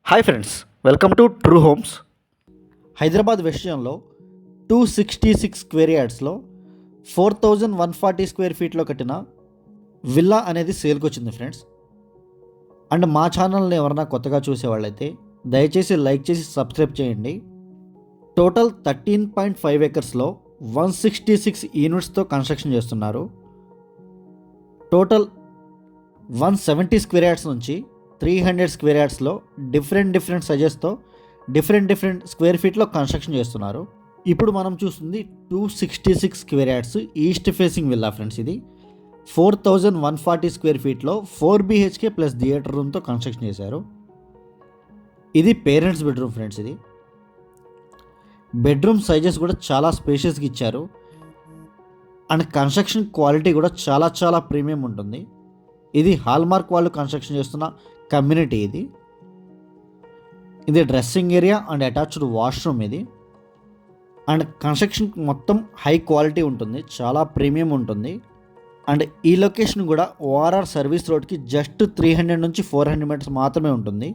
Hi friends, welcome to true homes. Hyderabad విషయంలో 266 square యార్డ్స్లో 4140 square ఫీట్లో కట్టిన villa అనేది సేల్కి వచ్చింది ఫ్రెండ్స్. అండ్ మా ఛానల్ని ఎవరైనా కొత్తగా చూసేవాళ్ళైతే దయచేసి లైక్ చేసి సబ్స్క్రైబ్ చేయండి. టోటల్ 13.5 ఎకర్స్లో 166 యూనిట్స్తో కన్స్ట్రక్షన్ చేస్తున్నారు. టోటల్ 170 స్క్వేర్ యార్డ్స్ నుంచి 300 స్క్వేర్ యార్డ్స్లో డిఫరెంట్ సైజెస్తో డిఫరెంట్ స్క్వేర్ ఫీట్లో కన్స్ట్రక్షన్ చేస్తున్నారు. ఇప్పుడు మనం చూస్తుంది 266 square yards east facing villa friends. ఇది 4140 స్క్వేర్ ఫీట్లో 4 BHK ప్లస్ థియేటర్ రూమ్తో కన్స్ట్రక్షన్ చేశారు. ఇది పేరెంట్స్ బెడ్రూమ్ ఫ్రెండ్స్. ఇది బెడ్రూమ్ సైజెస్ కూడా చాలా స్పేషియస్గా ఇచ్చారు. అండ్ కన్స్ట్రక్షన్ క్వాలిటీ కూడా చాలా ప్రీమియం ఉంటుంది. ఇది హాల్మార్క్ వాళ్ళు కన్స్ట్రక్షన్ చేస్తున్న కమ్యూనిటీ. ఇది dressing area and attached washroom. ఇది అండ్ కన్స్ట్రక్షన్ మొత్తం హై క్వాలిటీ ఉంటుంది, చాలా ప్రీమియం ఉంటుంది. అండ్ ఈ లొకేషన్ కూడా ఓఆర్ఆర్ సర్వీస్ రోడ్కి జస్ట్ 300 నుంచి 400 మీటర్స్ మాత్రమే ఉంటుంది.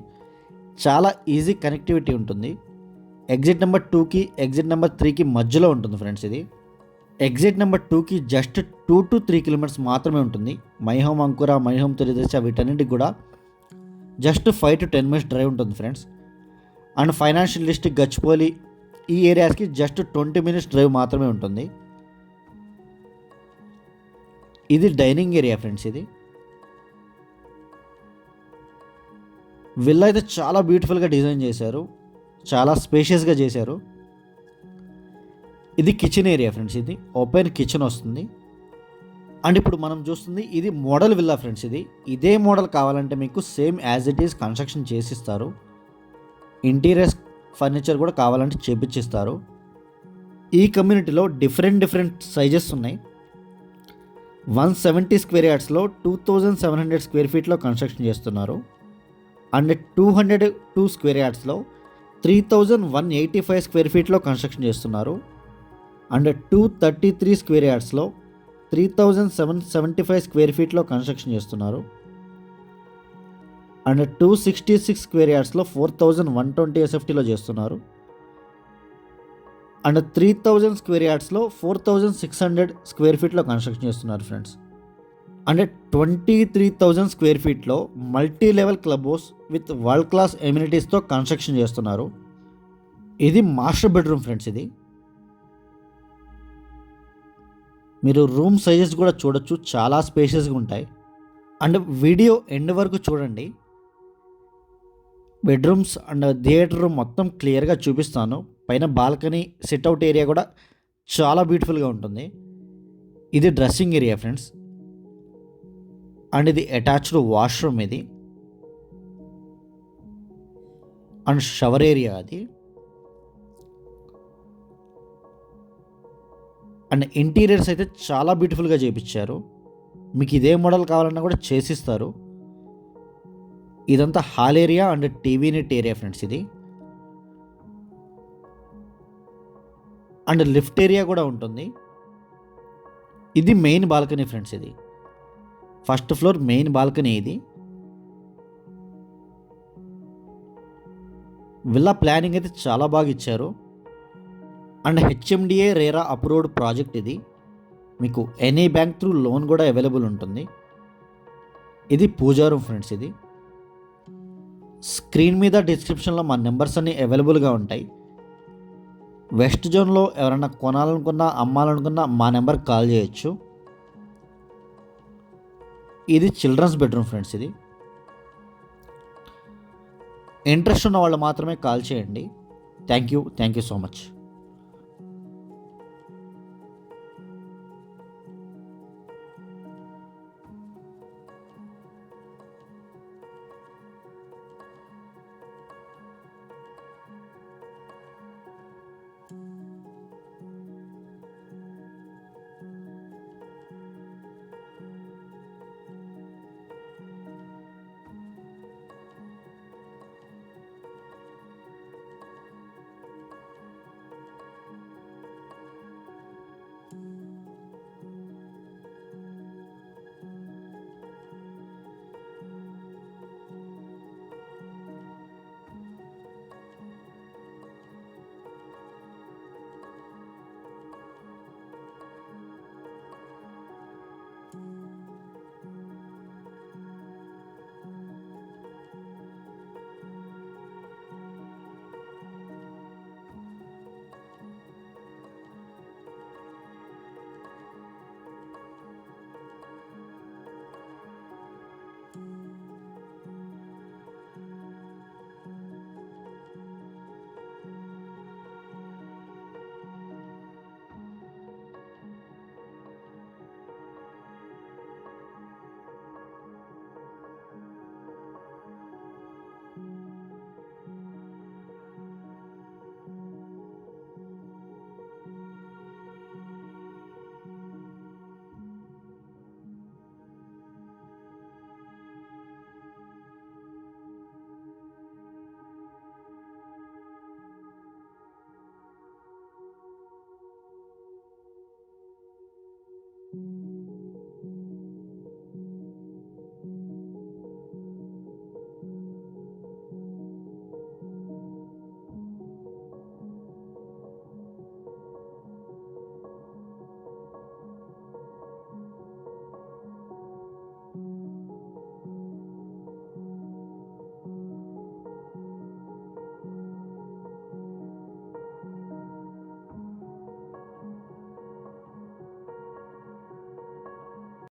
చాలా ఈజీ కనెక్టివిటీ ఉంటుంది. ఎగ్జిట్ నెంబర్ 2కి ఎగ్జిట్ నెంబర్ 3కి మధ్యలో ఉంటుంది ఫ్రెండ్స్. ఇది ఎగ్జిట్ నెంబర్ 2కి జస్ట్ 2 to 3 కిలోమీటర్స్ మాత్రమే ఉంటుంది. మై హోమ్ అంకుర, మై హోమ్ తొలిదశ వీటన్నిటికి కూడా జస్ట్ 5 to 10 మినిట్స్ డ్రైవ్ ఉంటుంది friends. And financial district Gachibowli ఈ ఏరియాస్కి జస్ట్ 20 మినిట్స్ డ్రైవ్ మాత్రమే ఉంటుంది. ఇది డైనింగ్ ఏరియా ఫ్రెండ్స్. ఇది విల్లా అయితే చాలా బ్యూటిఫుల్గా డిజైన్ చేశారు, చాలా స్పేషియస్గా చేశారు. ఇది కిచెన్ ఏరియా ఫ్రెండ్స్. ఇది ఓపెన్ కిచెన్ వస్తుంది. అండ్ ఇప్పుడు మనం చూస్తుంది ఇది మోడల్ విల్లా ఫ్రెండ్స్. ఇదే మోడల్ కావాలంటే మీకు same as it is construction చేసిస్తారు. ఇంటీరియర్స్ ఫర్నిచర్ కూడా కావాలంటే చేపించిస్తారు. ఈ కమ్యూనిటీలో డిఫరెంట్ సైజెస్ ఉన్నాయి. 170 స్క్వేర్ యార్డ్స్లో 2700 స్క్వేర్ ఫీట్లో కన్స్ట్రక్షన్ చేస్తున్నారు. అండ్ 202 స్క్వేర్ యార్డ్స్లో 3185 స్క్వేర్ ఫీట్లో కన్స్ట్రక్షన్ చేస్తున్నారు. అండ్ 233 స్క్వేర్ యార్డ్స్లో 3775 స్క్వేర్ ఫీట్లో కన్స్ట్రక్షన్ చేస్తున్నారు. అండ్ 266 స్క్వేర్ యార్డ్స్లో 4120 SFTలో చేస్తున్నారు. అండ్ 3000 స్క్వేర్ యార్డ్స్లో 4600 స్క్వేర్ ఫీట్లో కన్స్ట్రక్షన్ చేస్తున్నారు ఫ్రెండ్స్. అండ్ 23,000 స్క్వేర్ ఫీట్లో multi level club house with world class ఎమ్యూనిటీస్తో కన్స్ట్రక్షన్ చేస్తున్నారు. ఇది మాస్టర్ బెడ్రూమ్ ఫ్రెండ్స్. ఇది మీరు రూమ్ సైజెస్ కూడా చూడొచ్చు, చాలా స్పేషియస్గా ఉంటాయి. అండ్ వీడియో ఎండ్ వరకు చూడండి. బెడ్రూమ్స్ అండ్ థియేటర్ రూమ్ మొత్తం క్లియర్గా చూపిస్తాను. పైన బాల్కనీ సిట్అవుట్ ఏరియా కూడా చాలా బ్యూటిఫుల్గా ఉంటుంది. ఇది డ్రెస్సింగ్ ఏరియా ఫ్రెండ్స్. అండ్ ఇది అటాచ్డ్ వాష్రూమ్. ఇది అండ్ షవర్ ఏరియా. అది అండ్ ఇంటీరియర్స్ అయితే చాలా బ్యూటిఫుల్గా చేయించారు. మీకు ఇదే మోడల్ కావాలన్నా కూడా చేసిస్తారు. ఇదంతా hall area and TV net area friends. ఇది అండ్ లిఫ్ట్ ఏరియా కూడా ఉంటుంది. ఇది మెయిన్ బాల్కనీ ఫ్రెండ్స్. ఇది ఫస్ట్ ఫ్లోర్ మెయిన్ బాల్కనీ. ఇది విల్లా ప్లానింగ్ అయితే చాలా బాగా ఇచ్చారు. And HMDA RERA approved project. ఇది మీకు ఎనీ బ్యాంక్ త్రూ లోన్ కూడా అవైలబుల్ ఉంటుంది. ఇది పూజా రూమ్ ఫ్రెండ్స్. ఇది స్క్రీన్ మీద డిస్క్రిప్షన్లో మా నెంబర్స్ అన్నీ అవైలబుల్గా ఉంటాయి. వెస్ట్ జోన్లో ఎవరైనా కొనాలనుకున్నా అమ్మాలనుకున్నా మా నెంబర్కి కాల్ చేయొచ్చు. ఇది చిల్డ్రన్స్ బెడ్రూమ్ ఫ్రెండ్స్. ఇది ఇంట్రెస్ట్ ఉన్న వాళ్ళు మాత్రమే కాల్ చేయండి. Thank you so much.